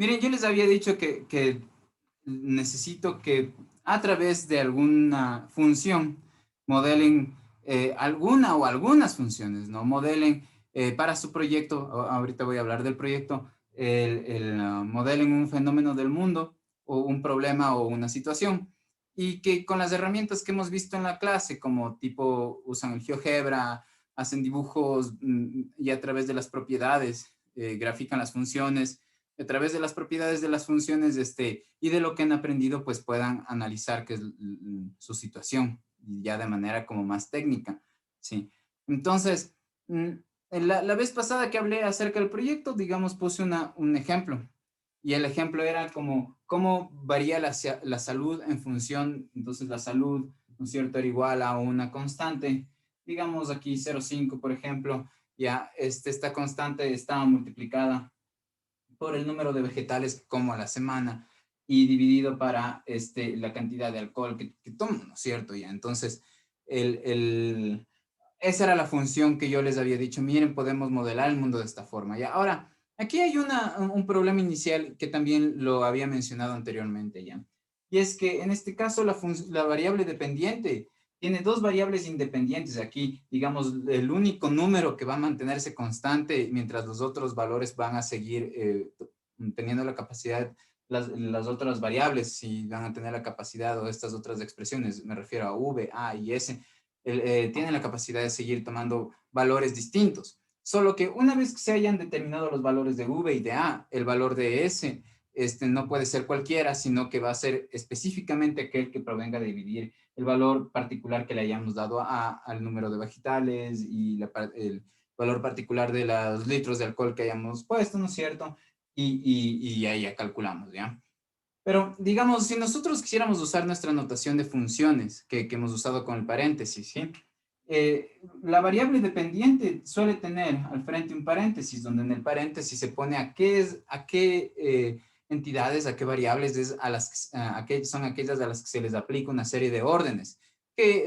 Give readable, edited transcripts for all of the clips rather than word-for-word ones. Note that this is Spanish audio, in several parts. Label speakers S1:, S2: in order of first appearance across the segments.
S1: Miren, yo les había dicho que necesito que a través de alguna función modelen alguna o algunas funciones, ¿no? Modelen para su proyecto, ahorita voy a hablar del proyecto, modelen un fenómeno del mundo o un problema o una situación y que con las herramientas que hemos visto en la clase, como tipo usan el GeoGebra, hacen dibujos y a través de las propiedades grafican las funciones, a través de las propiedades de las funciones y de lo que han aprendido, pues puedan analizar qué es su situación, ya de manera como más técnica, ¿sí? Entonces, la vez pasada que hablé acerca del proyecto, digamos, puse un ejemplo, y el ejemplo era como cómo varía la salud en función, entonces la salud, ¿no es cierto?, era igual a una constante, digamos aquí 0,5, por ejemplo, ya esta constante estaba multiplicada por el número de vegetales que como a la semana y dividido para la cantidad de alcohol que tomo, ¿no es cierto? Ya, entonces, esa era la función que yo les había dicho, miren, podemos modelar el mundo de esta forma. Ya, ahora, aquí hay un problema inicial que también lo había mencionado anteriormente ya. Y es que en este caso la variable dependiente tiene dos variables independientes aquí, digamos, el único número que va a mantenerse constante mientras los otros valores van a seguir teniendo la capacidad, las otras variables, si van a tener la capacidad o estas otras expresiones, me refiero a V, A y S, tienen la capacidad de seguir tomando valores distintos. Solo que una vez que se hayan determinado los valores de V y de A, el valor de S no puede ser cualquiera, sino que va a ser específicamente aquel que provenga de dividir el valor particular que le hayamos dado al número de vegetales y el valor particular de los litros de alcohol que hayamos puesto, ¿no es cierto? Y ahí ya calculamos, ¿ya? Pero digamos, si nosotros quisiéramos usar nuestra notación de funciones que hemos usado con el paréntesis, ¿sí? La variable dependiente suele tener al frente un paréntesis, donde en el paréntesis se pone a qué entidades, a qué variables son aquellas a las que se les aplica una serie de órdenes,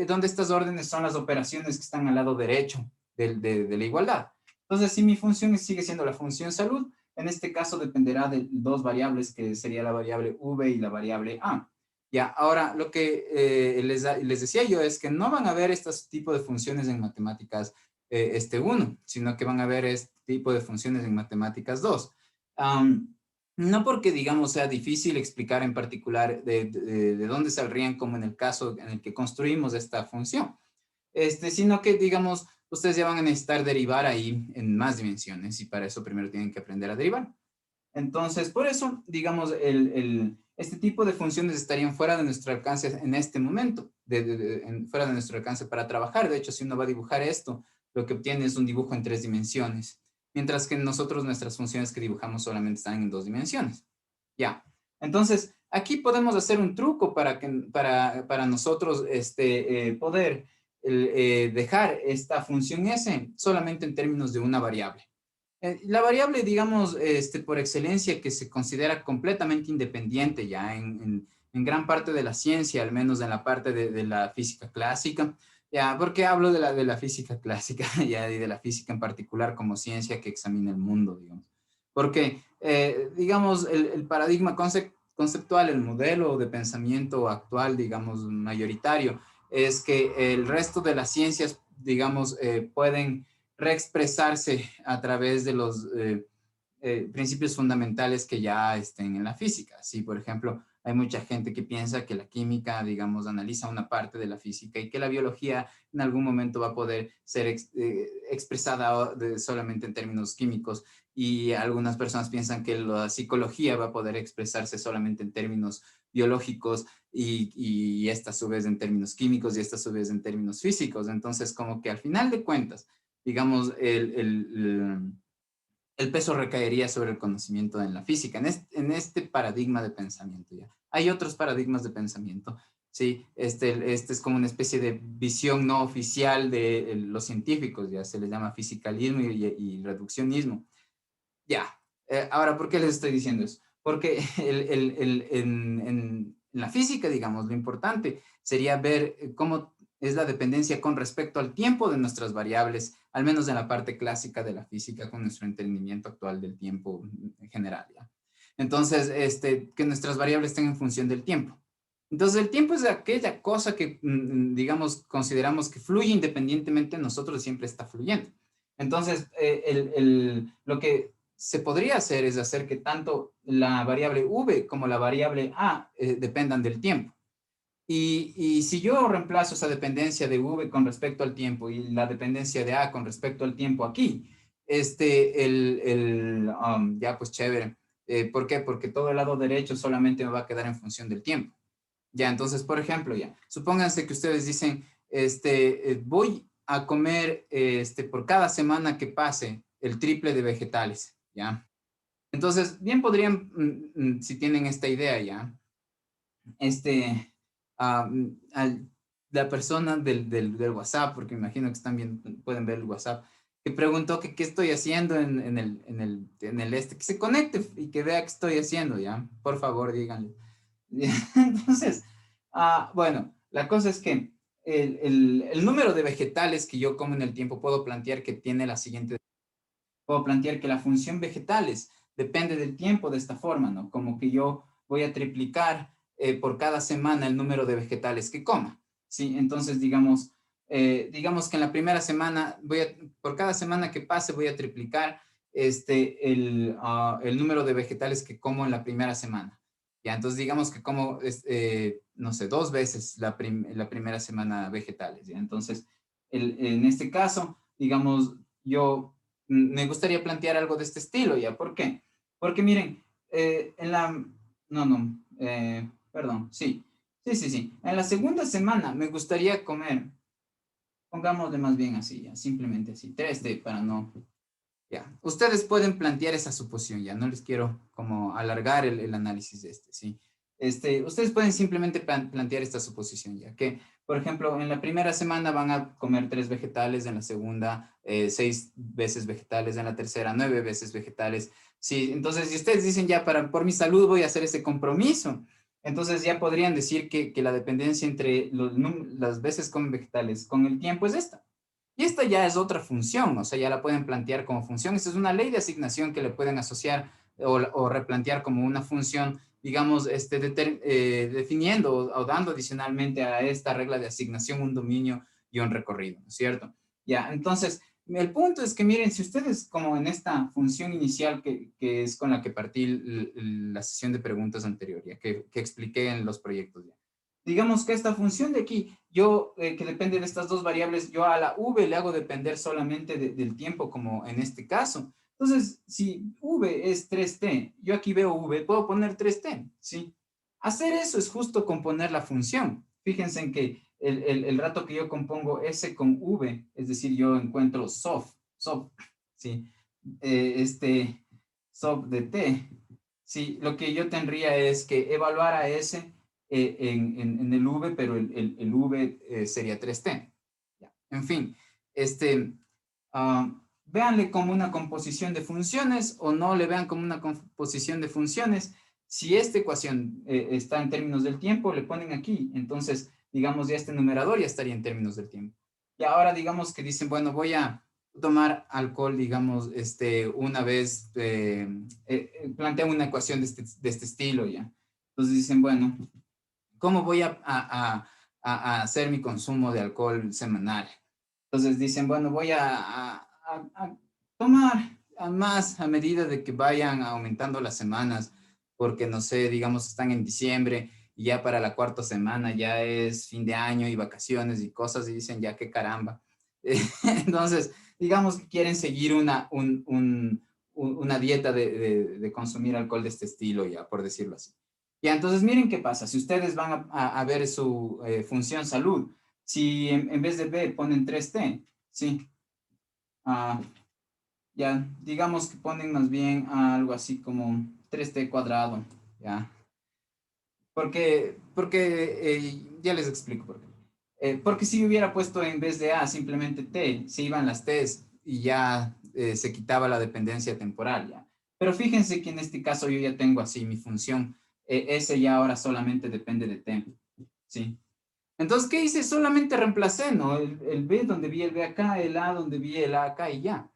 S1: donde estas órdenes son las operaciones que están al lado derecho de la igualdad. Entonces, si mi función sigue siendo la función salud, en este caso dependerá de dos variables, que sería la variable v y la variable a. Ya, ahora lo que les decía yo es que no van a ver este tipo de funciones en matemáticas 1, sino que van a ver este tipo de funciones en matemáticas 2. No porque, digamos, sea difícil explicar en particular de dónde saldrían, como en el caso en el que construimos esta función, sino que, digamos, ustedes ya van a necesitar derivar ahí en más dimensiones y para eso primero tienen que aprender a derivar. Entonces, por eso, digamos, este tipo de funciones estarían fuera de nuestro alcance en este momento, fuera de nuestro alcance para trabajar. De hecho, si uno va a dibujar esto, lo que obtiene es un dibujo en 3 dimensiones, mientras que nosotros nuestras funciones que dibujamos solamente están en 2 dimensiones. Ya, entonces, aquí podemos hacer un truco para nosotros poder dejar esta función S solamente en términos de una variable. La variable, digamos, por excelencia, que se considera completamente independiente ya en gran parte de la ciencia, al menos en la parte de la física clásica. Ya, ¿por qué hablo de la física clásica ya, y de la física en particular como ciencia que examina el mundo, digamos? Porque, digamos, el paradigma conceptual, el modelo de pensamiento actual, digamos, mayoritario, es que el resto de las ciencias, digamos, pueden reexpresarse a través de los principios fundamentales que ya estén en la física. Sí, por ejemplo, hay mucha gente que piensa que la química, digamos, analiza una parte de la física y que la biología en algún momento va a poder ser expresada solamente en términos químicos, y algunas personas piensan que la psicología va a poder expresarse solamente en términos biológicos y esta a su vez en términos químicos y esta a su vez en términos físicos. Entonces, como que al final de cuentas, digamos, el peso recaería sobre el conocimiento en la física, en este paradigma de pensamiento. ¿Ya? Hay otros paradigmas de pensamiento, ¿sí? Este es como una especie de visión no oficial de los científicos, ya se les llama fisicalismo y reduccionismo. Ya, ahora, ¿por qué les estoy diciendo eso? Porque en la física, digamos, lo importante sería ver cómo es la dependencia con respecto al tiempo de nuestras variables, al menos en la parte clásica de la física, con nuestro entendimiento actual del tiempo en general, ¿ya? Entonces, que nuestras variables estén en función del tiempo. Entonces, el tiempo es aquella cosa que, digamos, consideramos que fluye independientemente de nosotros, siempre está fluyendo. Entonces, lo que se podría hacer es hacer que tanto la variable v como la variable a dependan del tiempo. Y si yo reemplazo esa dependencia de v con respecto al tiempo y la dependencia de a con respecto al tiempo aquí, ya pues chévere. ¿Por qué? Porque todo el lado derecho solamente me va a quedar en función del tiempo. Ya, entonces, por ejemplo, ya, supónganse que ustedes dicen, voy a comer, por cada semana que pase, el triple de vegetales, ¿ya? Entonces, bien podrían, si tienen esta idea, ¿ya? Ah, la persona del WhatsApp, porque me imagino que están bien, pueden ver el WhatsApp, que preguntó que qué estoy haciendo que se conecte y que vea qué estoy haciendo, ¿ya? Por favor, díganle. Entonces, bueno, la cosa es que el número de vegetales que yo como en el tiempo puedo plantear que tiene la siguiente, puedo plantear que la función vegetales depende del tiempo de esta forma, ¿no? Como que yo voy a triplicar por cada semana el número de vegetales que coma, ¿sí? Entonces, digamos que en la primera semana, por cada semana que pase, voy a triplicar el número de vegetales que como en la primera semana. Ya, entonces digamos que como, no sé, 2 veces la primera semana vegetales, ¿ya? Entonces, en este caso, digamos, yo me gustaría plantear algo de este estilo, ¿ya? ¿Por qué? Porque miren, perdón, sí. Sí. En la segunda semana me gustaría comer, pongámosle más bien así, ya, simplemente así, 3D para no, ya. Ustedes pueden plantear esa suposición, ya, no les quiero como alargar el análisis de ¿sí? Ustedes pueden simplemente plantear esta suposición, ya, que, por ejemplo, en la primera semana van a comer 3 vegetales, en la segunda 6 veces vegetales, en la tercera 9 veces vegetales, sí, entonces, si ustedes dicen ya, por mi salud voy a hacer ese compromiso, entonces ya podrían decir que la dependencia entre las veces comen vegetales con el tiempo es esta. Y esta ya es otra función, o sea, ya la pueden plantear como función. Esta es una ley de asignación que le pueden asociar o replantear como una función, digamos, definiendo o dando adicionalmente a esta regla de asignación un dominio y un recorrido, ¿no es cierto? Ya, entonces, el punto es que miren, si ustedes como en esta función inicial que es con la que partí la sesión de preguntas anterior, ya que expliqué en los proyectos, ya. Digamos que esta función de aquí, que depende de estas dos variables, yo a la v le hago depender solamente del tiempo, como en este caso. Entonces, si v es 3t, yo aquí veo v, puedo poner 3t, ¿sí? Hacer eso es justo componer la función. Fíjense en que el rato que yo compongo s con v, es decir, yo encuentro sof, ¿sí? Sof de t, ¿sí? Lo que yo tendría es que evaluar a s en el V, pero el V sería 3T. Ya. En fin, véanle como una composición de funciones o no le vean como una composición de funciones. Si esta ecuación está en términos del tiempo, le ponen aquí. Entonces, digamos, ya este numerador ya estaría en términos del tiempo. Y ahora digamos que dicen, bueno, voy a tomar alcohol, digamos, una vez, plantean una ecuación de este estilo ya. Entonces dicen, bueno, ¿cómo voy a hacer mi consumo de alcohol semanal? Entonces dicen, bueno, voy a tomar más a medida de que vayan aumentando las semanas, porque no sé, digamos, están en diciembre y ya para la cuarta semana ya es fin de año y vacaciones y cosas y dicen, ya qué caramba. Entonces, digamos que quieren seguir una dieta de consumir alcohol de este estilo, ya, por decirlo así. Ya, entonces miren qué pasa. Si ustedes van a ver su función salud, si en vez de B ponen 3T, ¿sí? Ah, ya, digamos que ponen más bien algo así como 3T cuadrado, ¿ya? Porque ya les explico por qué. Porque si hubiera puesto en vez de A simplemente T, se iban las T's y ya se quitaba la dependencia temporal, ¿ya? Pero fíjense que en este caso yo ya tengo así mi función. S ya ahora solamente depende de T, ¿sí? Entonces, ¿qué hice? Solamente reemplacé, ¿no? El B donde vi el B acá, el A donde vi el A acá y ya.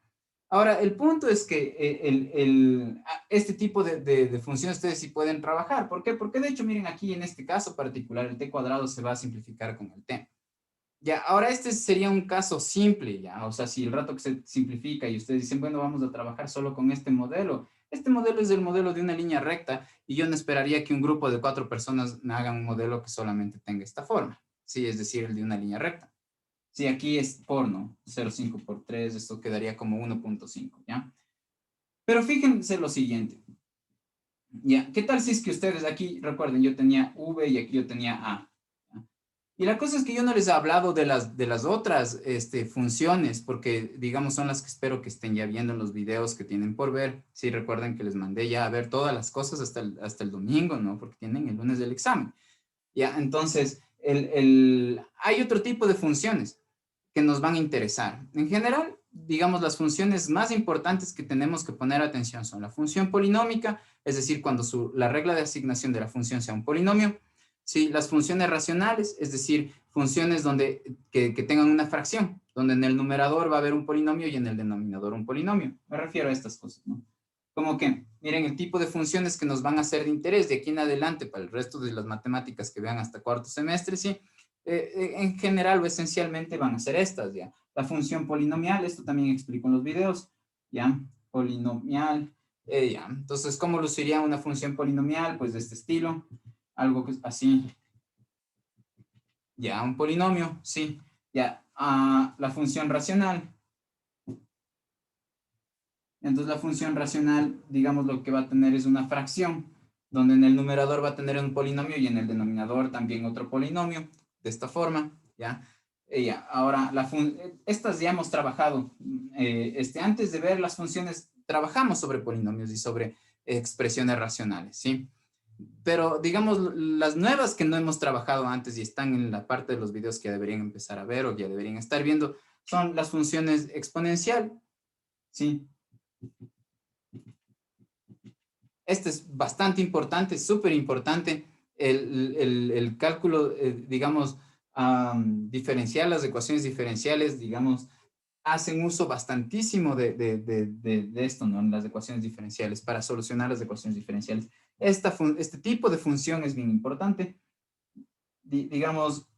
S1: Ahora, el punto es que este tipo de funciones ustedes sí pueden trabajar. ¿Por qué? Porque de hecho, miren aquí en este caso particular, el t cuadrado se va a simplificar con el t. Ya, ahora este sería un caso simple, ya, o sea, si el rato que se simplifica y ustedes dicen, bueno, vamos a trabajar solo con este modelo es el modelo de una línea recta y yo no esperaría que un grupo de 4 personas me hagan un modelo que solamente tenga esta forma, sí, es decir, el de una línea recta. Sí, aquí es por, ¿no? 0,5 por 3, esto quedaría como 1,5, ¿ya? Pero fíjense lo siguiente, ¿ya? ¿Qué tal si es que ustedes aquí, recuerden, yo tenía V y aquí yo tenía A? Y la cosa es que yo no les he hablado de las otras funciones, porque digamos son las que espero que estén ya viendo en los videos que tienen por ver. Sí, recuerden que les mandé ya a ver todas las cosas hasta el domingo, ¿no? Porque tienen el lunes del examen. Ya, entonces, hay otro tipo de funciones que nos van a interesar. En general, digamos, las funciones más importantes que tenemos que poner atención son la función polinómica, es decir, cuando la regla de asignación de la función sea un polinomio. Sí, las funciones racionales, es decir, funciones que tengan una fracción, donde en el numerador va a haber un polinomio y en el denominador un polinomio. Me refiero a estas cosas, ¿no? Como que, miren, el tipo de funciones que nos van a ser de interés de aquí en adelante para el resto de las matemáticas que vean hasta cuarto semestre, sí, en general o esencialmente van a ser estas, ¿ya? La función polinomial, esto también explico en los videos, ¿ya? Polinomial, ¿ya? Entonces, ¿cómo luciría una función polinomial? Pues de este estilo, algo que es así, ¿ya? Un polinomio, sí, ¿ya? La función racional. Entonces la función racional, digamos, lo que va a tener es una fracción, donde en el numerador va a tener un polinomio y en el denominador también otro polinomio, de esta forma, ¿ya? Ahora, estas ya hemos trabajado. Antes de ver las funciones, trabajamos sobre polinomios y sobre expresiones racionales, ¿sí? Pero, digamos, las nuevas que no hemos trabajado antes y están en la parte de los videos que deberían empezar a ver o ya deberían estar viendo, son las funciones exponencial, ¿sí? Este es bastante importante, súper importante. El cálculo, digamos, diferencial, las ecuaciones diferenciales, digamos, hacen uso bastantísimo de esto, ¿no? Las ecuaciones diferenciales, para solucionar las ecuaciones diferenciales. Este tipo de función es bien importante. Digamos,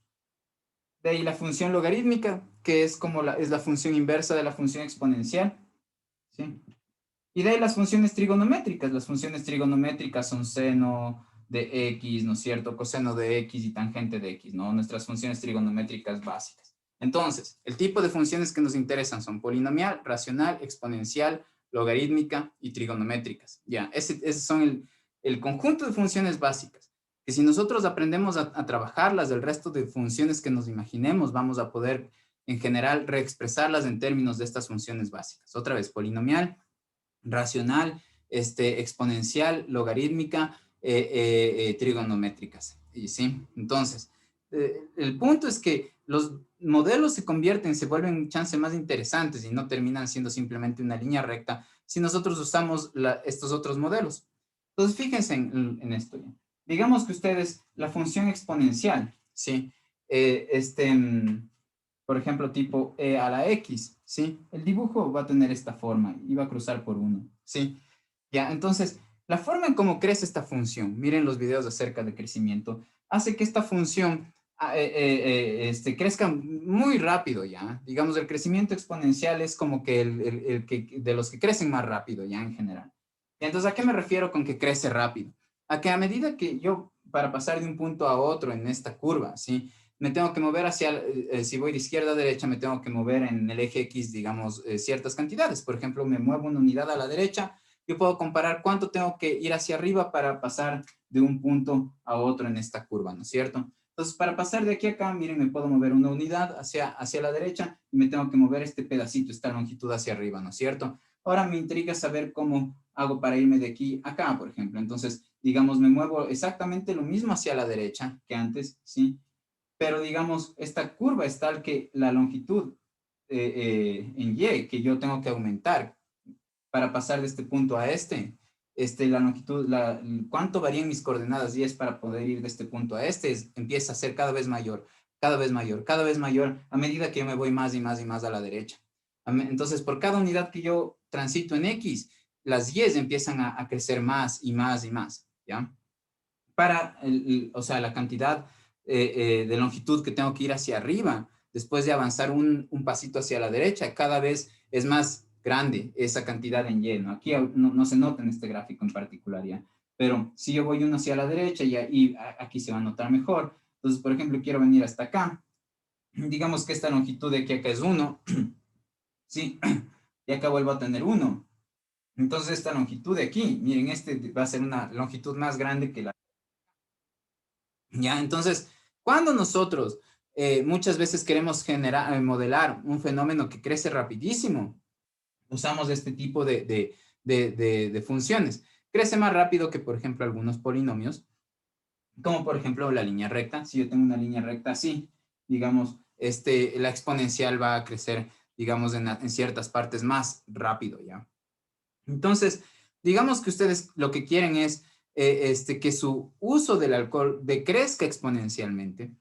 S1: de ahí la función logarítmica, que es como es la función inversa de la función exponencial, ¿sí? Y de ahí las funciones trigonométricas. Las funciones trigonométricas son seno de x, ¿no es cierto? Coseno de x y tangente de x, ¿no? Nuestras funciones trigonométricas básicas. Entonces, el tipo de funciones que nos interesan son polinomial, racional, exponencial, logarítmica y trigonométricas. Ya, ese son el conjunto de funciones básicas. Que si nosotros aprendemos a trabajarlas del resto de funciones que nos imaginemos, vamos a poder, en general, reexpresarlas en términos de estas funciones básicas. Otra vez, polinomial, racional, exponencial, logarítmica, trigonométricas. Y sí, entonces, el punto es que los modelos se vuelven chance más interesantes y no terminan siendo simplemente una línea recta si nosotros usamos estos otros modelos. Entonces, fíjense en esto. ¿Ya? Digamos que ustedes, la función exponencial, ¿sí? Por ejemplo, tipo e a la x, ¿sí? El dibujo va a tener esta forma y va a cruzar por 1, ¿sí? Ya, entonces, la forma en cómo crece esta función, miren los videos acerca de crecimiento, hace que esta función crezca muy rápido, ¿ya? Digamos, el crecimiento exponencial es como que de los que crecen más rápido, ¿ya? En general. Y entonces, ¿a qué me refiero con que crece rápido? A que a medida que yo, para pasar de un punto a otro en esta curva, ¿sí? Me tengo que mover si voy de izquierda a derecha, me tengo que mover en el eje X, digamos, ciertas cantidades. Por ejemplo, me muevo una unidad a la derecha, yo puedo comparar cuánto tengo que ir hacia arriba para pasar de un punto a otro en esta curva, ¿no es cierto? Entonces, para pasar de aquí a acá, miren, me puedo mover una unidad hacia la derecha y me tengo que mover este pedacito, esta longitud hacia arriba, ¿no es cierto? Ahora me intriga saber cómo hago para irme de aquí a acá, por ejemplo. Entonces, digamos, me muevo exactamente lo mismo hacia la derecha que antes, ¿sí? Pero digamos, esta curva es tal que la longitud en Y que yo tengo que aumentar para pasar de este punto a la longitud, cuánto varían mis coordenadas Y es para poder ir de este punto a empieza a ser cada vez mayor, cada vez mayor, cada vez mayor, a medida que yo me voy más y más y más a la derecha. Entonces, por cada unidad que yo transito en X, las Y empiezan a crecer más y más y más, ¿ya? Para, o sea, la cantidad de longitud que tengo que ir hacia arriba, después de avanzar un pasito hacia la derecha, cada vez es más grande esa cantidad en Y, ¿no? Aquí no se nota en este gráfico en particular, ¿ya? Pero si yo voy uno hacia la derecha y aquí se va a notar mejor. Entonces, por ejemplo, quiero venir hasta acá. Digamos que esta longitud de aquí acá es 1, ¿sí? Y acá vuelvo a tener 1. Entonces, esta longitud de aquí, miren, este va a ser una longitud más grande que la... ¿Ya? Entonces, cuando nosotros muchas veces queremos generar, modelar un fenómeno que crece rapidísimo, usamos este tipo de funciones. Crece más rápido que, por ejemplo, algunos polinomios, como por ejemplo la línea recta. Si yo tengo una línea recta así, digamos, la exponencial va a crecer, digamos, en ciertas partes más rápido, ¿ya? Entonces, digamos que ustedes lo que quieren es que su uso del alcohol decrezca exponencialmente.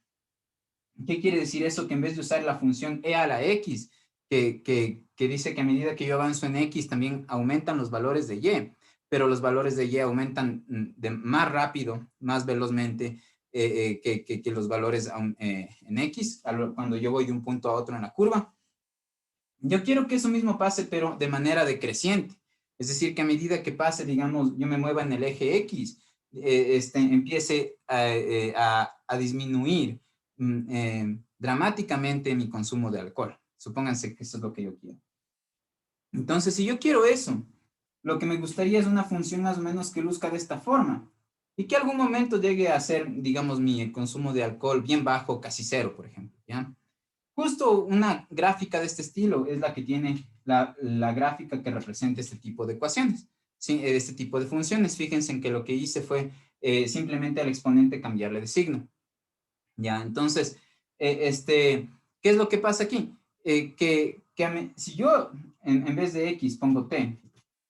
S1: ¿Qué quiere decir eso? Que en vez de usar la función e a la x, que dice que a medida que yo avanzo en x también aumentan los valores de y, pero los valores de y aumentan más rápido, más velozmente que los valores en x, cuando yo voy de un punto a otro en la curva. Yo quiero que eso mismo pase, pero de manera decreciente. Es decir, que a medida que pase, digamos, yo me mueva en el eje X, empiece a disminuir dramáticamente mi consumo de alcohol. Supónganse que eso es lo que yo quiero. Entonces, si yo quiero eso, lo que me gustaría es una función más o menos que luzca de esta forma y que algún momento llegue a ser, digamos, mi consumo de alcohol bien bajo, casi cero, por ejemplo, ¿ya? Justo una gráfica de este estilo es la que tiene la gráfica que representa este tipo de ecuaciones, ¿sí? Este tipo de funciones. Fíjense en que lo que hice fue simplemente al exponente cambiarle de signo. Ya, entonces, ¿qué es lo que pasa aquí? Si yo en vez de x pongo t,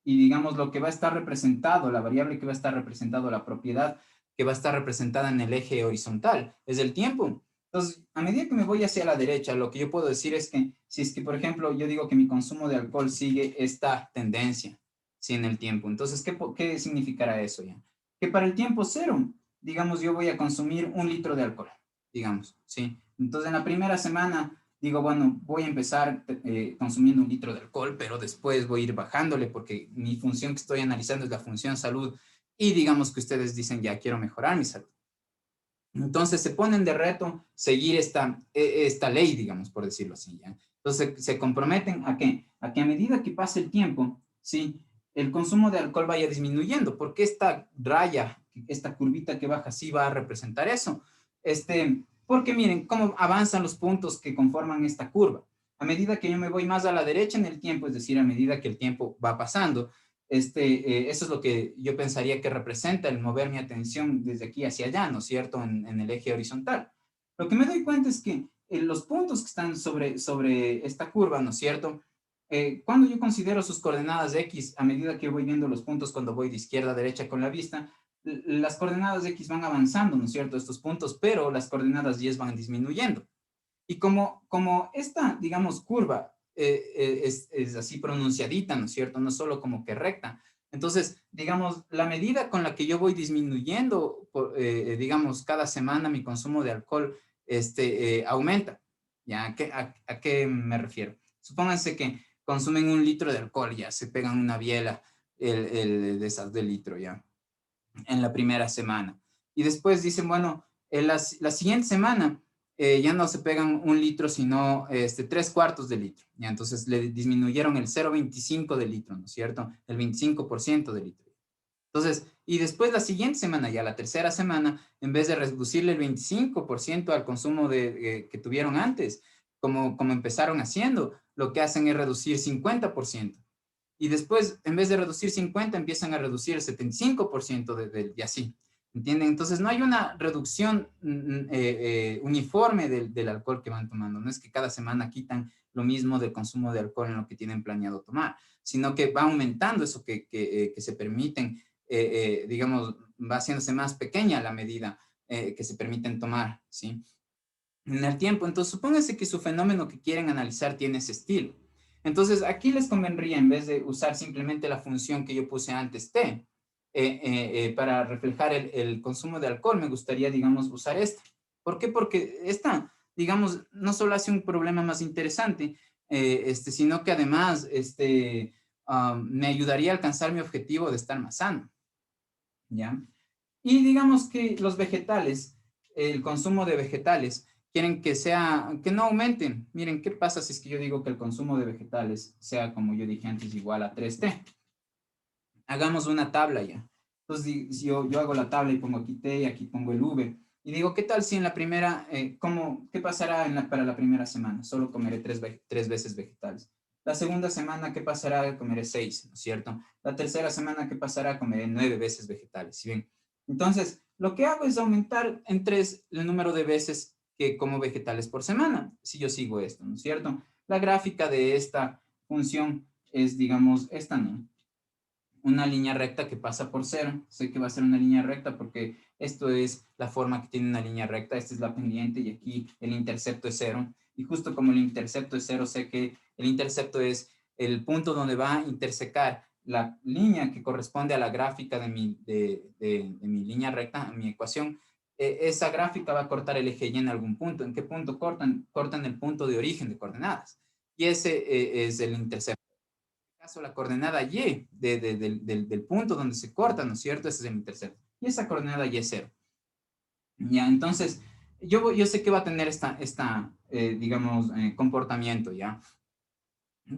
S1: y digamos lo que va a estar representado, la variable que va a estar representado, la propiedad que va a estar representada en el eje horizontal, es el tiempo. Entonces, a medida que me voy hacia la derecha, lo que yo puedo decir es que, si es que, por ejemplo, yo digo que mi consumo de alcohol sigue esta tendencia, ¿sí? En el tiempo. Entonces, ¿qué significará eso ya? Que para el tiempo cero, digamos, yo voy a consumir 1 litro de alcohol, digamos, ¿sí? Entonces, en la primera semana, digo, bueno, voy a empezar consumiendo 1 litro de alcohol, pero después voy a ir bajándole porque mi función que estoy analizando es la función salud y digamos que ustedes dicen, ya quiero mejorar mi salud. Entonces se ponen de reto seguir esta ley, digamos, por decirlo así, ¿ya? Entonces se comprometen ¿a qué? A que a medida que pase el tiempo, ¿sí? El consumo de alcohol vaya disminuyendo, porque esta raya, esta curvita que baja, sí va a representar eso. Porque miren cómo avanzan los puntos que conforman esta curva. A medida que yo me voy más a la derecha en el tiempo, es decir, a medida que el tiempo va pasando, eso es lo que yo pensaría que representa el mover mi atención desde aquí hacia allá, ¿no es cierto?, en el eje horizontal. Lo que me doy cuenta es que los puntos que están sobre esta curva, ¿no es cierto?, cuando yo considero sus coordenadas X, a medida que voy viendo los puntos cuando voy de izquierda a derecha con la vista, las coordenadas X van avanzando, ¿no es cierto?, estos puntos, pero las coordenadas Y van disminuyendo. Y como esta, digamos, curva es así pronunciadita, ¿no es cierto? No solo como que recta. Entonces, digamos, la medida con la que yo voy disminuyendo, digamos, cada semana mi consumo de alcohol aumenta. ¿Ya? ¿A qué me refiero? Supónganse que consumen 1 litro de alcohol, ya se pegan una biela de esas de litro, ya, en la primera semana. Y después dicen, bueno, la siguiente semana ya no se pegan 1 litro, sino 3/4 de litro. ¿Ya? Entonces le disminuyeron el 0,25 de litro, ¿no es cierto? El 25% de litro. Entonces, y después la siguiente semana, ya la tercera semana, en vez de reducirle el 25% al consumo que tuvieron antes, como empezaron haciendo, lo que hacen es reducir 50%. Y después, en vez de reducir 50, empiezan a reducir el 75% y así. ¿Entienden? Entonces, no hay una reducción uniforme del alcohol que van tomando. No es que cada semana quitan lo mismo del consumo de alcohol en lo que tienen planeado tomar, sino que va aumentando eso que se permiten, digamos, va haciéndose más pequeña la medida que se permiten tomar, ¿sí? En el tiempo. Entonces, supónganse que su fenómeno que quieren analizar tiene ese estilo. Entonces, aquí les convendría, en vez de usar simplemente la función que yo puse antes, T, para reflejar el consumo de alcohol, me gustaría, digamos, usar esta. ¿Por qué? Porque esta, digamos, no solo hace un problema más interesante, sino que además me ayudaría a alcanzar mi objetivo de estar más sano, ¿ya? Y digamos que los vegetales, el consumo de vegetales, quieren que no aumenten. Miren, ¿qué pasa si es que yo digo que el consumo de vegetales sea, como yo dije antes, igual a 3T? Hagamos una tabla ya. Entonces, si yo hago la tabla y pongo aquí T y aquí pongo el V, y digo, ¿qué tal si en la primera, qué pasará para la primera semana? Solo comeré tres veces vegetales. La segunda semana, ¿qué pasará? Comeré 6, ¿no es cierto? La tercera semana, ¿qué pasará? Comeré 9 veces vegetales, ¿sí ven? Entonces, lo que hago es aumentar en 3 el número de veces que como vegetales por semana, si yo sigo esto, ¿no es cierto? La gráfica de esta función es, digamos, esta, ¿no? Una línea recta que pasa por cero. Sé que va a ser una línea recta porque esto es la forma que tiene una línea recta. Esta es la pendiente y aquí el intercepto es cero. Y justo como el intercepto es cero, sé que el intercepto es el punto donde va a intersecar la línea que corresponde a la gráfica de mi línea recta, a mi ecuación. Esa gráfica va a cortar el eje Y en algún punto. ¿En qué punto cortan? Cortan el punto de origen de coordenadas. Y ese es el intercepto caso la coordenada y del punto donde se corta, ¿no es cierto? Ese es el intercepto. Y esa coordenada y es cero. Ya, entonces, yo sé que va a tener digamos, comportamiento, ¿ya?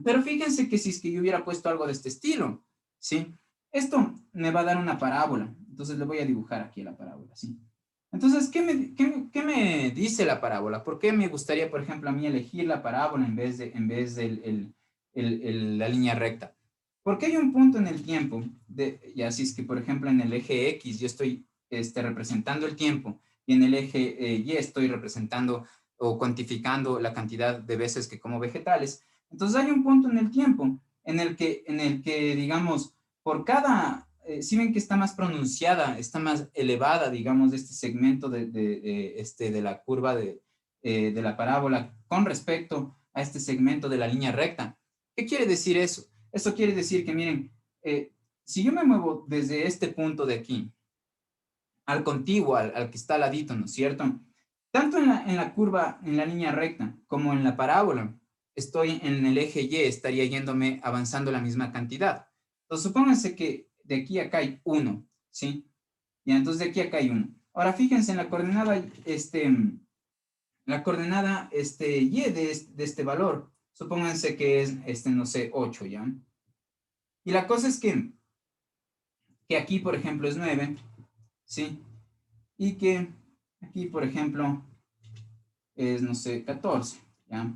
S1: Pero fíjense que si es que yo hubiera puesto algo de este estilo, ¿sí? Esto me va a dar una parábola. Entonces le voy a dibujar aquí la parábola, ¿sí? Entonces, ¿qué me dice la parábola? ¿Por qué me gustaría, por ejemplo, a mí elegir la parábola en vez de la línea recta? Porque hay un punto en el tiempo, y así es que, por ejemplo, en el eje X yo estoy representando el tiempo y en el eje Y estoy representando o cuantificando la cantidad de veces que como vegetales. Entonces hay un punto en el tiempo digamos, por cada, si ven que está más pronunciada, está más elevada, digamos, este segmento de la curva de la parábola con respecto a este segmento de la línea recta. ¿Qué quiere decir eso? Eso quiere decir que, miren, si yo me muevo desde este punto de aquí al contiguo, al que está al ladito, ¿no es cierto? Tanto en la curva, en la línea recta, como en la parábola, estoy en el eje Y, estaría yéndome avanzando la misma cantidad. Entonces, supónganse que de aquí a acá hay 1, ¿sí? Y entonces de aquí a acá hay 1. Ahora, fíjense en la coordenada Y de este valor. Supónganse que es, no sé, 8, ¿ya? Y la cosa es que aquí, por ejemplo, es 9, ¿sí? Y que aquí, por ejemplo, es, no sé, 14, ¿ya?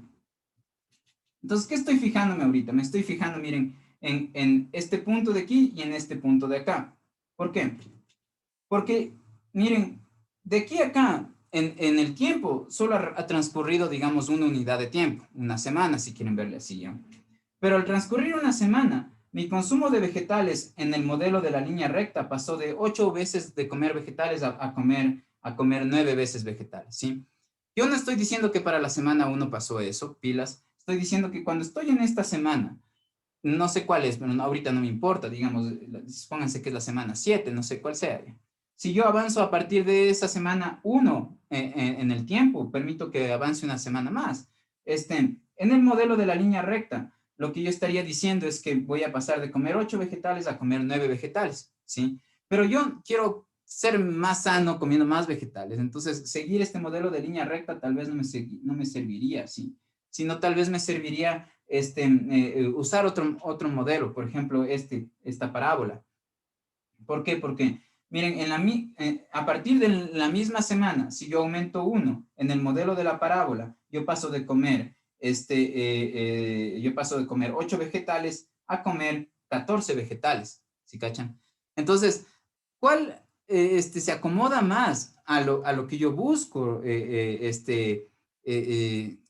S1: Entonces, ¿qué estoy fijándome ahorita? Me estoy fijando, miren, en este punto de aquí y en este punto de acá. ¿Por qué? Porque, miren, de aquí a acá, en el tiempo, solo ha transcurrido, digamos, una unidad de tiempo, una semana, si quieren verle así, ¿ya? Pero al transcurrir una semana, mi consumo de vegetales en el modelo de la línea recta pasó de 8 veces de comer vegetales a comer 9 veces vegetales, ¿sí? Yo no estoy diciendo que para la semana 1 pasó eso, pilas. Estoy diciendo que cuando estoy en esta semana, no sé cuál es, pero ahorita no me importa, digamos, pónganse que es la semana 7, no sé cuál sea. Si yo avanzo a partir de esa semana 1 en el tiempo, permito que avance una semana más. En el modelo de la línea recta, lo que yo estaría diciendo es que voy a pasar de comer 8 vegetales a comer 9 vegetales, ¿sí? Pero yo quiero ser más sano comiendo más vegetales, entonces seguir este modelo de línea recta tal vez no me serviría, ¿sí? Sino tal vez me serviría usar otro modelo, por ejemplo, esta parábola. ¿Por qué? Porque, miren, a partir de la misma semana, si yo aumento 1 en el modelo de la parábola, yo paso de comer, yo paso de comer 8 vegetales a comer 14 vegetales, ¿sí cachan? Entonces, ¿cuál se acomoda más a lo que yo busco,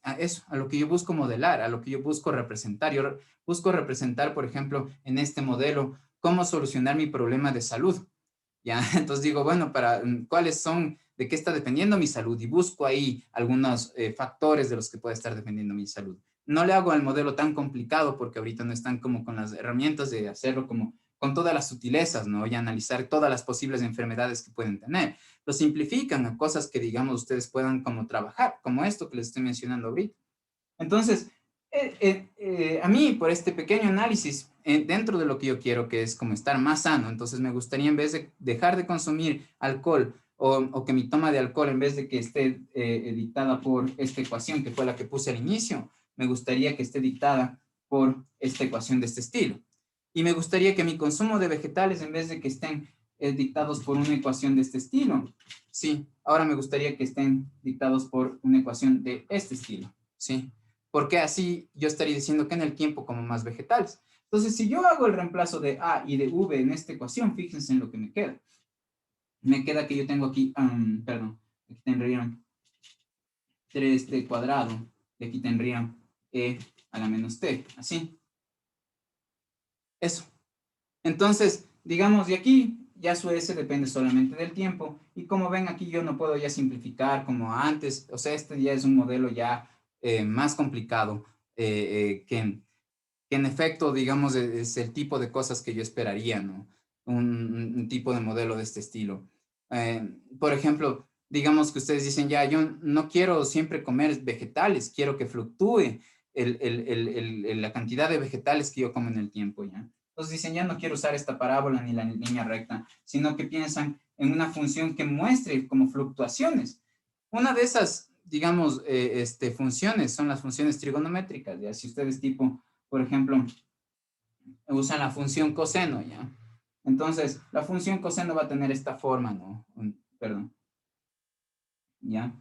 S1: a eso, a lo que yo busco modelar, a lo que yo busco representar? Yo busco representar, por ejemplo, en este modelo, cómo solucionar mi problema de salud. ¿Ya? Entonces digo, bueno, ¿cuáles son, de qué está dependiendo mi salud? Y busco ahí algunos factores de los que puede estar dependiendo mi salud. no le hago al modelo tan complicado porque ahorita no están como con las herramientas de hacerlo como con todas las sutilezas, ¿no? Y analizar todas las posibles enfermedades que pueden tener. Lo simplifican a cosas que, digamos, ustedes puedan como trabajar, como esto que les estoy mencionando ahorita. Entonces, a mí, por este pequeño análisis, dentro de lo que yo quiero, que es como estar más sano, entonces me gustaría, en vez de dejar de consumir alcohol o que mi toma de alcohol, en vez de que esté dictada por esta ecuación, que fue la que puse al inicio, me gustaría que esté dictada por esta ecuación de este estilo. Y me gustaría que mi consumo de vegetales, en vez de que estén dictados por una ecuación de este estilo, sí, ahora me gustaría que estén dictados por una ecuación de este estilo, sí, porque así yo estaría diciendo que en el tiempo como más vegetales. Entonces, si yo hago el reemplazo de A y de V en esta ecuación, fíjense en lo que me queda. Me queda que yo tengo aquí, perdón, aquí tendría 3t cuadrado, y aquí tendría e a la menos t, así. Eso. Entonces, digamos, de aquí ya su S depende solamente del tiempo. Y como ven, aquí yo no puedo ya simplificar como antes. O sea, este ya es un modelo ya más complicado que en efecto, digamos, es el tipo de cosas que yo esperaría, ¿no? Un tipo de modelo de este estilo. Por ejemplo, digamos que ustedes dicen, ya, yo no quiero siempre comer vegetales, quiero que fluctúe la cantidad de vegetales que yo como en el tiempo, ¿ya? Entonces dicen, ya no quiero usar esta parábola ni la línea recta, sino que piensan en una función que muestre como fluctuaciones. Una de esas, digamos, funciones son las funciones trigonométricas, ¿ya? Si ustedes tipo, por ejemplo, usan la función coseno, ¿ya? Entonces, la función coseno va a tener esta forma, ¿no? Perdón, ¿ya?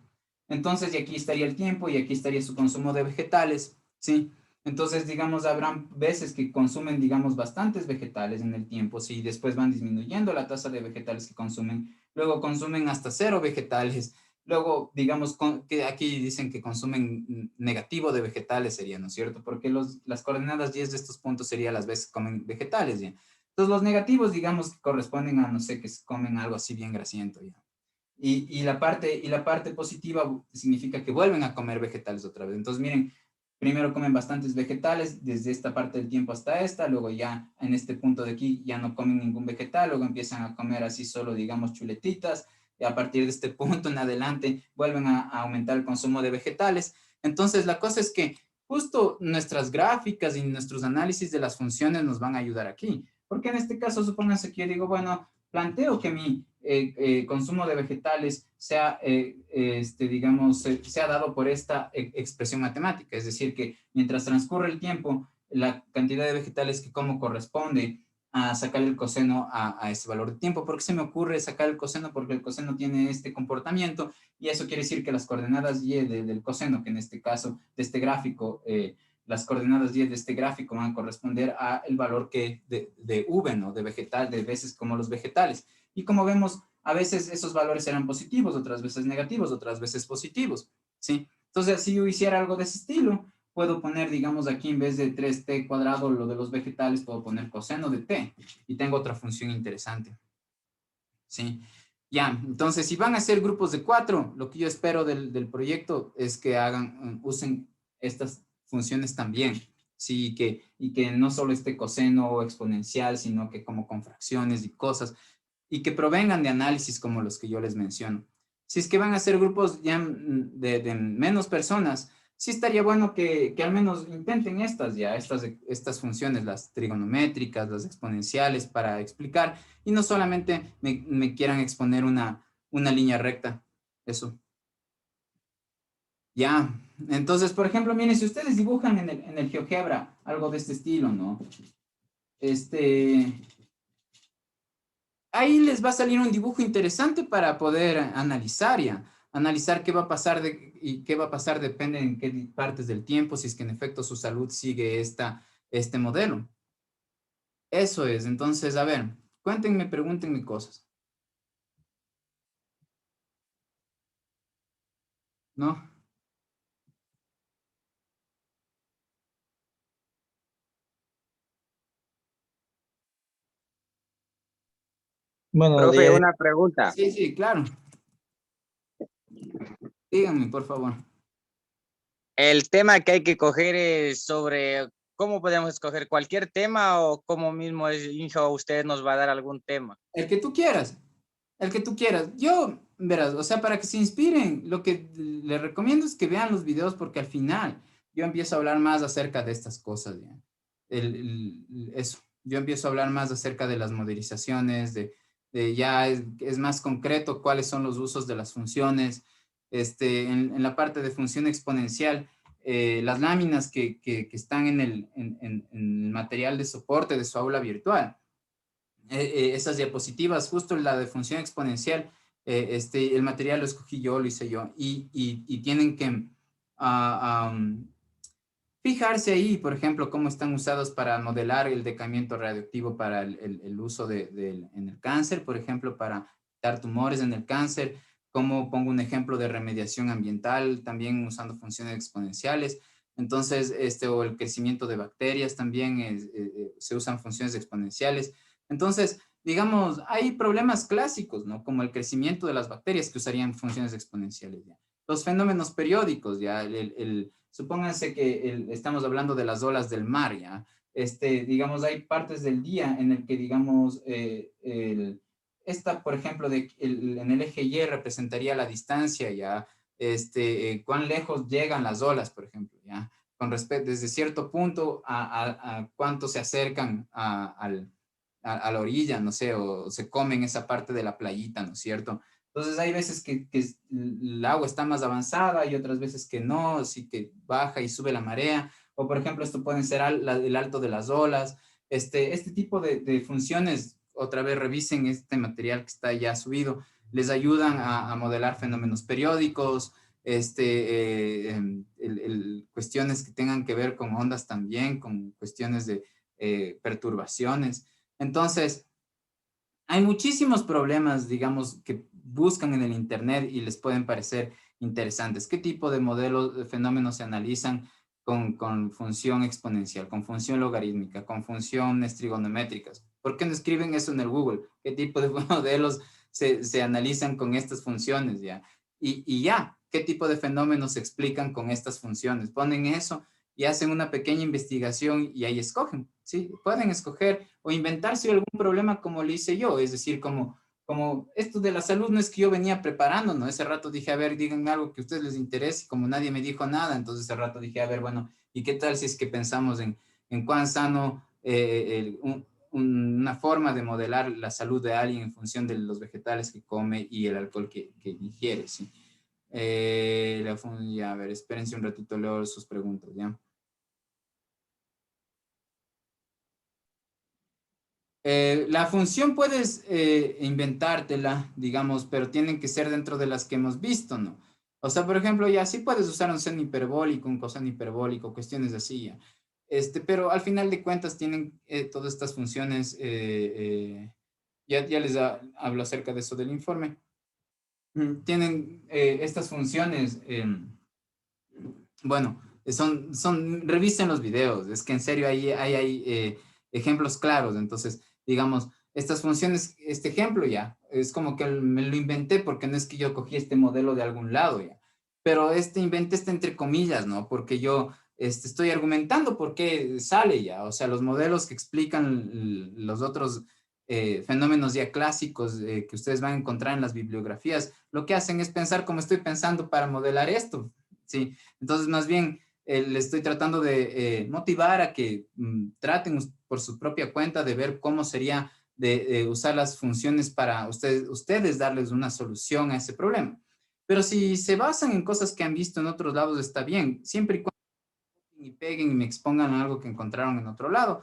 S1: Entonces, y aquí estaría el tiempo y aquí estaría su consumo de vegetales, ¿sí? Entonces, digamos, habrán veces que consumen, digamos, bastantes vegetales en el tiempo, ¿sí? Después van disminuyendo la tasa de vegetales que consumen, luego consumen hasta 0 vegetales, luego, digamos, que aquí dicen que consumen negativo de vegetales sería, ¿no es cierto? Porque las coordenadas 10 de estos puntos serían las veces que comen vegetales, ¿ya? Entonces, los negativos, digamos, que corresponden a, no sé, que comen algo así bien grasiento, ¿ya? Y la parte positiva significa que vuelven a comer vegetales otra vez. Entonces, miren, primero comen bastantes vegetales desde esta parte del tiempo hasta esta, luego ya en este punto de aquí ya no comen ningún vegetal, luego empiezan a comer así solo, digamos, chuletitas, y a partir de este punto en adelante vuelven a aumentar el consumo de vegetales. Entonces, la cosa es que justo nuestras gráficas y nuestros análisis de las funciones nos van a ayudar aquí. Porque en este caso, supónganse que yo digo, bueno, planteo que mi consumo de vegetales sea, digamos, sea dado por esta expresión matemática. Es decir, que mientras transcurre el tiempo, la cantidad de vegetales que como corresponde a sacar el coseno a ese valor de tiempo. ¿Por qué se me ocurre sacar el coseno? Porque el coseno tiene este comportamiento y eso quiere decir que las coordenadas y del coseno, que en este caso de este gráfico, las coordenadas y de este gráfico van a corresponder a el valor que de V, ¿no? De vegetal, de veces como los vegetales. Y como vemos, a veces esos valores serán positivos, otras veces negativos, otras veces positivos, ¿sí? Entonces, si yo hiciera algo de ese estilo, puedo poner, digamos, aquí en vez de 3t cuadrado, lo de los vegetales, puedo poner coseno de t y tengo otra función interesante, ¿sí? Ya, entonces, si van a hacer grupos de 4, lo que yo espero del proyecto es que usen estas funciones también, sí, y que no solo esté coseno o exponencial, sino que como con fracciones y cosas, y que provengan de análisis como los que yo les menciono. Si es que van a ser grupos ya de menos personas, sí estaría bueno que al menos intenten estas funciones, las trigonométricas, las exponenciales, para explicar, y no solamente me quieran exponer una línea recta. Eso. Ya. Entonces, por ejemplo, miren, si ustedes dibujan en el GeoGebra algo de este estilo, ¿no? Este, ahí les va a salir un dibujo interesante para poder analizar ya. Analizar qué va a pasar y qué va a pasar depende en qué partes del tiempo, si es que en efecto su salud sigue este modelo. Eso es. Entonces, a ver, cuéntenme, pregúntenme cosas, ¿no?
S2: Bueno,
S3: Profe, una pregunta.
S1: Sí, sí, claro. Díganme, por favor.
S2: El tema que hay que coger es sobre cómo podemos escoger cualquier tema o cómo mismo es, Injo, usted nos va a dar algún tema.
S1: El que tú quieras, el que tú quieras. Yo, verás, o sea, para que se inspiren, lo que les recomiendo es que vean los videos porque al final yo empiezo a hablar más acerca de estas cosas, ¿ya? Eso, yo empiezo a hablar más acerca de las modelizaciones, de ya es más concreto cuáles son los usos de las funciones. En la parte de función exponencial, las láminas que están en el material de soporte de su aula virtual, esas diapositivas, justo la de función exponencial, el material lo escogí yo, lo hice yo, y tienen que fijarse ahí, por ejemplo, cómo están usados para modelar el decaimiento radioactivo para el uso en el cáncer, por ejemplo, para dar tumores en el cáncer, cómo pongo un ejemplo de remediación ambiental, también usando funciones exponenciales. Entonces, o el crecimiento de bacterias también se usan funciones exponenciales. Entonces, digamos, hay problemas clásicos, ¿no? Como el crecimiento de las bacterias que usarían funciones exponenciales, ¿ya? Los fenómenos periódicos, ¿ya? Supónganse que estamos hablando de las olas del mar, ¿ya? Digamos, hay partes del día en el que, digamos, esta, por ejemplo, en el eje Y representaría la distancia, ¿ya? Cuán lejos llegan las olas, por ejemplo, ¿ya? Con respecto, desde cierto punto a cuánto se acercan a la orilla, no sé, o se comen esa parte de la playita, ¿no es cierto? Entonces hay veces que el agua está más avanzada y otras veces que no, así que baja y sube la marea, o por ejemplo esto puede ser el alto de las olas. Este tipo de funciones, otra vez revisen este material que está ya subido, les ayudan a modelar fenómenos periódicos, cuestiones que tengan que ver con ondas también, con cuestiones de perturbaciones. Entonces, hay muchísimos problemas, digamos, que buscan en el Internet y les pueden parecer interesantes. ¿Qué tipo de modelos, de fenómenos se analizan con función exponencial, con función logarítmica, con funciones trigonométricas? ¿Por qué no escriben eso en el Google? ¿Qué tipo de modelos se analizan con estas funciones? ¿Ya? Y ya, ¿qué tipo de fenómenos se explican con estas funciones? Ponen eso y hacen una pequeña investigación y ahí escogen, ¿sí? Pueden escoger o inventarse algún problema como lo hice yo, es decir, como esto de la salud no es que yo venía preparando, ¿no? Ese rato dije, a ver, díganme algo que a ustedes les interese, como nadie me dijo nada, entonces ese rato dije, a ver, bueno, ¿y qué tal si es que pensamos en cuán sano, una forma de modelar la salud de alguien en función de los vegetales que come y el alcohol que ingiere, ¿sí? Ya, a ver, espérense un ratito, leo sus preguntas, ¿ya? La función puedes inventártela, digamos, pero tienen que ser dentro de las que hemos visto, ¿no? O sea, por ejemplo, ya sí puedes usar un seno hiperbólico, un coseno hiperbólico, cuestiones así, ya. Pero al final de cuentas tienen todas estas funciones, ya les hablo acerca de eso del informe. Tienen estas funciones, bueno, revisen los videos, es que en serio hay ejemplos claros, entonces, digamos, estas funciones, este ejemplo ya, es como que me lo inventé porque no es que yo cogí este modelo de algún lado ya, pero inventé este entre comillas, ¿no? Porque yo estoy argumentando por qué sale ya, o sea, los modelos que explican los otros fenómenos ya clásicos que ustedes van a encontrar en las bibliografías, lo que hacen es pensar como estoy pensando para modelar esto, ¿sí? Entonces, más bien, le estoy tratando de motivar a que traten por su propia cuenta de ver cómo sería de usar las funciones para ustedes darles una solución a ese problema. Pero si se basan en cosas que han visto en otros lados, está bien, siempre y cuando y peguen y me expongan algo que encontraron en otro lado.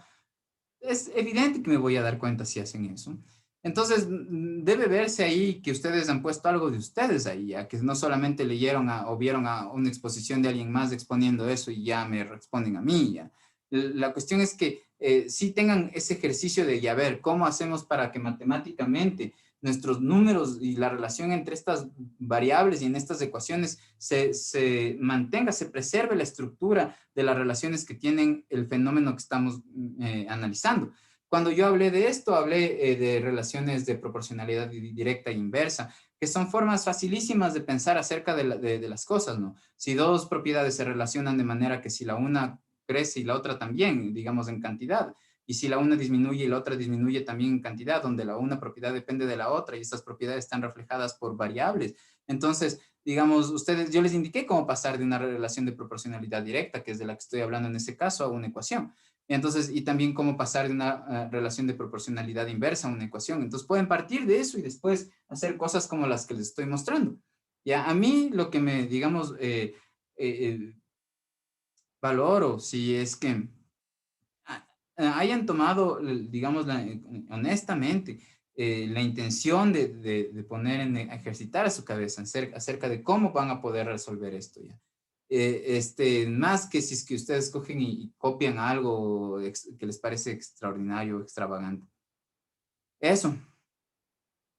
S1: Es evidente que me voy a dar cuenta si hacen eso. Entonces, debe verse ahí que ustedes han puesto algo de ustedes ahí, ya que no solamente leyeron o vieron a una exposición de alguien más exponiendo eso y ya me responden a mí. Ya. La cuestión es que sí tengan ese ejercicio de, ya ver, ¿cómo hacemos para que matemáticamente nuestros números y la relación entre estas variables y en estas ecuaciones se mantenga, se preserve la estructura de las relaciones que tienen el fenómeno que estamos analizando? cuando yo hablé de esto, hablé de relaciones de proporcionalidad directa e inversa, que son formas facilísimas de pensar acerca de las cosas, ¿no? Si dos propiedades se relacionan de manera que si la una crece y la otra también, digamos en cantidad, y si la una disminuye y la otra disminuye también en cantidad, donde la una propiedad depende de la otra y estas propiedades están reflejadas por variables. Entonces, digamos, yo les indiqué cómo pasar de una relación de proporcionalidad directa, que es de la que estoy hablando en ese caso, a una ecuación. Entonces, y también cómo pasar de una relación de proporcionalidad inversa a una ecuación. Entonces, pueden partir de eso y después hacer cosas como las que les estoy mostrando. Ya, a mí lo que me, digamos, valoro, si es que hayan tomado, digamos, honestamente, la intención de poner en ejercitar a su cabeza acerca de cómo van a poder resolver esto ya. Más que si es que ustedes cogen y copian algo que les parece extraordinario, extravagante. Eso,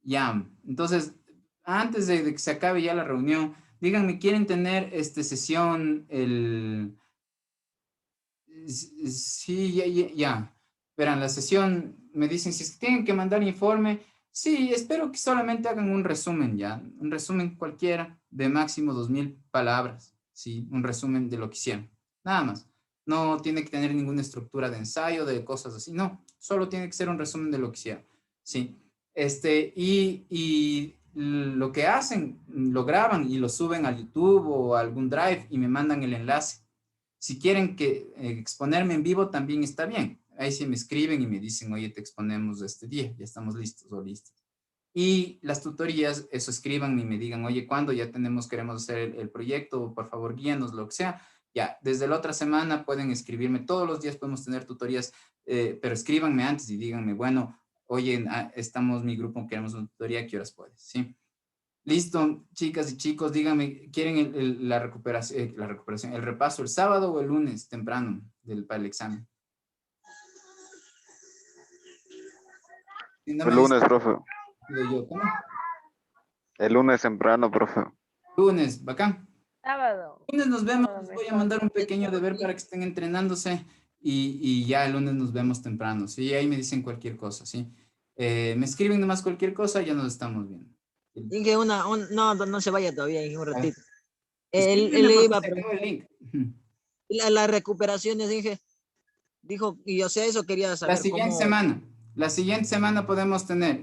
S1: ya. Entonces, antes de que se acabe ya la reunión, díganme, ¿quieren tener esta sesión Sí, ya. Verán, la sesión me dicen si es que tienen que mandar informe. Sí, espero que solamente hagan un resumen ya. Un resumen cualquiera de máximo 2000 palabras. Sí, un resumen de lo que hicieron. Nada más. No tiene que tener ninguna estructura de ensayo, de cosas así. No, solo tiene que ser un resumen de lo que hicieron. Sí. Y lo que hacen, lo graban y lo suben a YouTube o a algún Drive y me mandan el enlace. Si quieren que exponerme en vivo, también está bien. Ahí sí me escriben y me dicen, oye, te exponemos este día, ya estamos listos o listos. Y las tutorías, eso escriban y me digan, oye, ¿cuándo ya queremos hacer el proyecto? Por favor, guíanos, lo que sea. Ya, desde la otra semana pueden escribirme, todos los días podemos tener tutorías, pero escríbanme antes y díganme, bueno, oye, estamos mi grupo, queremos una tutoría, ¿qué horas puedes? ¿Sí? Listo, chicas y chicos, díganme, ¿quieren la recuperación, el repaso el sábado o el lunes temprano para el examen? Si no
S3: El
S1: me dice,
S3: lunes, profe.
S1: digo yo, ¿cómo?
S3: El lunes temprano, profe.
S1: Lunes, bacán.
S4: Sábado.
S1: Lunes nos vemos,
S4: Sábado
S1: les voy a
S4: mejor.
S1: mandar un pequeño deber para que estén entrenándose y ya el lunes nos vemos temprano, ¿sí? Ahí me dicen cualquier cosa, ¿sí? Me escriben nomás cualquier cosa, ya nos estamos viendo.
S5: Inge, no se vaya todavía, Inge, un
S1: A ver,
S5: ratito. Él
S1: escríbeme porque
S5: iba,
S1: se acabó el link.
S5: la recuperación, Inge, dijo, y o sea, eso quería
S1: La
S5: saber
S1: siguiente
S5: cómo.
S1: semana, la siguiente semana podemos tener